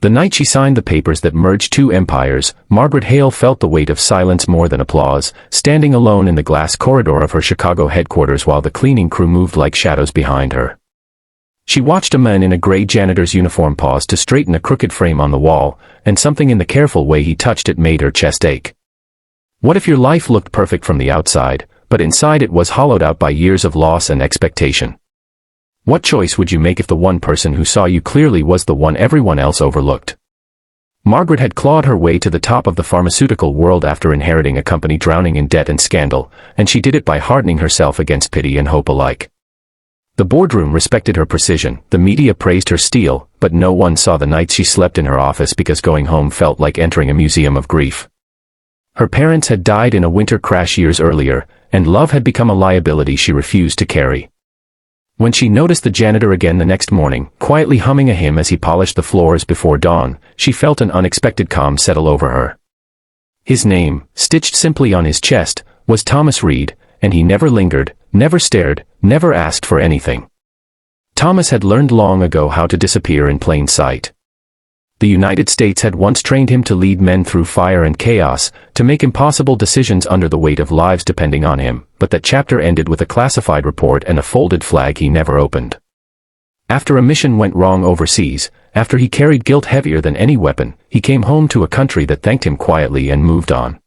The night she signed the papers that merged two empires, Margaret Hale felt the weight of silence more than applause, standing alone in the glass corridor of her Chicago headquarters while the cleaning crew moved like shadows behind her. She watched a man in a gray janitor's uniform pause to straighten a crooked frame on the wall, and something in the careful way he touched it made her chest ache. What if your life looked perfect from the outside, but inside it was hollowed out by years of loss and expectation? What choice would you make if the one person who saw you clearly was the one everyone else overlooked? Margaret had clawed her way to the top of the pharmaceutical world after inheriting a company drowning in debt and scandal, and she did it by hardening herself against pity and hope alike. The boardroom respected her precision, the media praised her steel, but no one saw the nights she slept in her office because going home felt like entering a museum of grief. Her parents had died in a winter crash years earlier, and love had become a liability she refused to carry. When she noticed the janitor again the next morning, quietly humming a hymn as he polished the floors before dawn, she felt an unexpected calm settle over her. His name, stitched simply on his chest, was Thomas Reed, and he never lingered, never stared, never asked for anything. Thomas had learned long ago how to disappear in plain sight. The United States had once trained him to lead men through fire and chaos, to make impossible decisions under the weight of lives depending on him, but that chapter ended with a classified report and a folded flag he never opened. After a mission went wrong overseas, after he carried guilt heavier than any weapon, he came home to a country that thanked him quietly and moved on.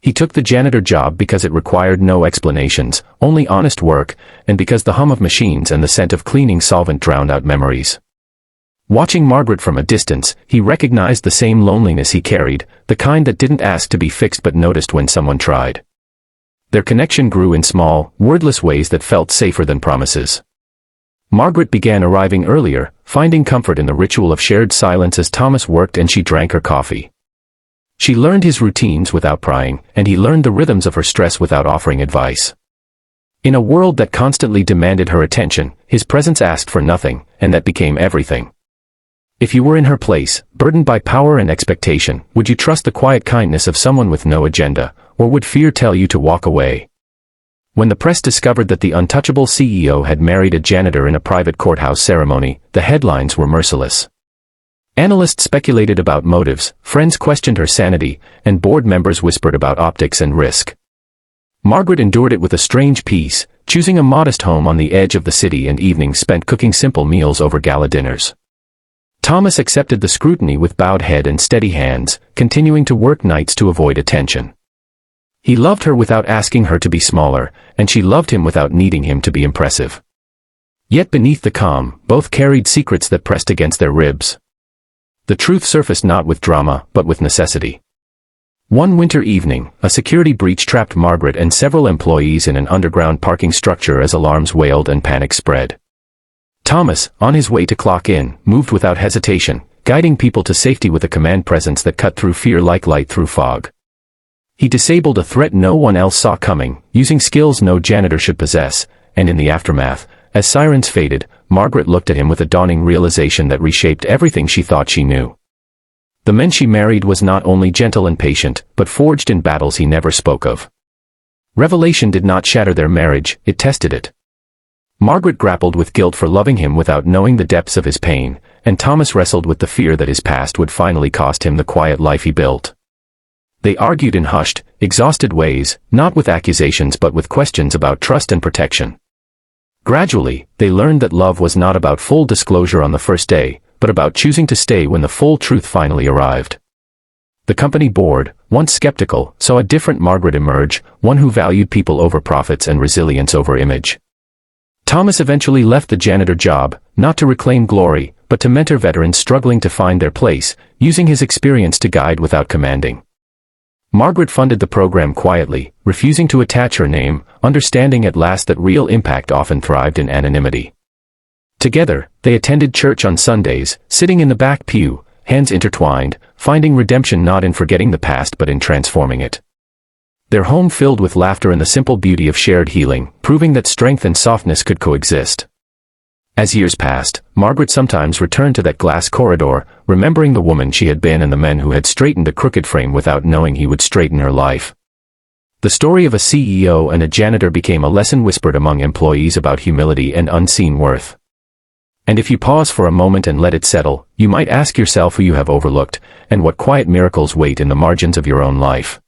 He took the janitor job because it required no explanations, only honest work, and because the hum of machines and the scent of cleaning solvent drowned out memories. Watching Margaret from a distance, he recognized the same loneliness he carried, the kind that didn't ask to be fixed but noticed when someone tried. Their connection grew in small, wordless ways that felt safer than promises. Margaret began arriving earlier, finding comfort in the ritual of shared silence as Thomas worked and she drank her coffee. She learned his routines without prying, and he learned the rhythms of her stress without offering advice. In a world that constantly demanded her attention, his presence asked for nothing, and that became everything. If you were in her place, burdened by power and expectation, would you trust the quiet kindness of someone with no agenda, or would fear tell you to walk away? When the press discovered that the untouchable CEO had married a janitor in a private courthouse ceremony, the headlines were merciless. Analysts speculated about motives, friends questioned her sanity, and board members whispered about optics and risk. Margaret endured it with a strange peace, choosing a modest home on the edge of the city and evenings spent cooking simple meals over gala dinners. Thomas accepted the scrutiny with bowed head and steady hands, continuing to work nights to avoid attention. He loved her without asking her to be smaller, and she loved him without needing him to be impressive. Yet beneath the calm, both carried secrets that pressed against their ribs. The truth surfaced not with drama, but with necessity. One winter evening, a security breach trapped Margaret and several employees in an underground parking structure as alarms wailed and panic spread. Thomas, on his way to clock in, moved without hesitation, guiding people to safety with a command presence that cut through fear like light through fog. He disabled a threat no one else saw coming, using skills no janitor should possess, and in the aftermath, as sirens faded, Margaret looked at him with a dawning realization that reshaped everything she thought she knew. The man she married was not only gentle and patient, but forged in battles he never spoke of. Revelation did not shatter their marriage, it tested it. Margaret grappled with guilt for loving him without knowing the depths of his pain, and Thomas wrestled with the fear that his past would finally cost him the quiet life he built. They argued in hushed, exhausted ways, not with accusations but with questions about trust and protection. Gradually, they learned that love was not about full disclosure on the first day, but about choosing to stay when the full truth finally arrived. The company board, once skeptical, saw a different Margaret emerge, one who valued people over profits and resilience over image. Thomas eventually left the janitor job, not to reclaim glory, but to mentor veterans struggling to find their place, using his experience to guide without commanding. Margaret funded the program quietly, refusing to attach her name, understanding at last that real impact often thrived in anonymity. Together, they attended church on Sundays, sitting in the back pew, hands intertwined, finding redemption not in forgetting the past but in transforming it. Their home filled with laughter and the simple beauty of shared healing, proving that strength and softness could coexist. As years passed, Margaret sometimes returned to that glass corridor, remembering the woman she had been and the men who had straightened a crooked frame without knowing he would straighten her life. The story of a CEO and a janitor became a lesson whispered among employees about humility and unseen worth. And if you pause for a moment and let it settle, you might ask yourself who you have overlooked, and what quiet miracles wait in the margins of your own life.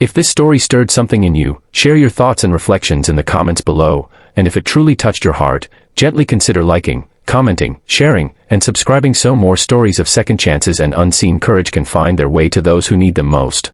If this story stirred something in you, share your thoughts and reflections in the comments below, and if it truly touched your heart, gently consider liking, commenting, sharing, and subscribing so more stories of second chances and unseen courage can find their way to those who need them most.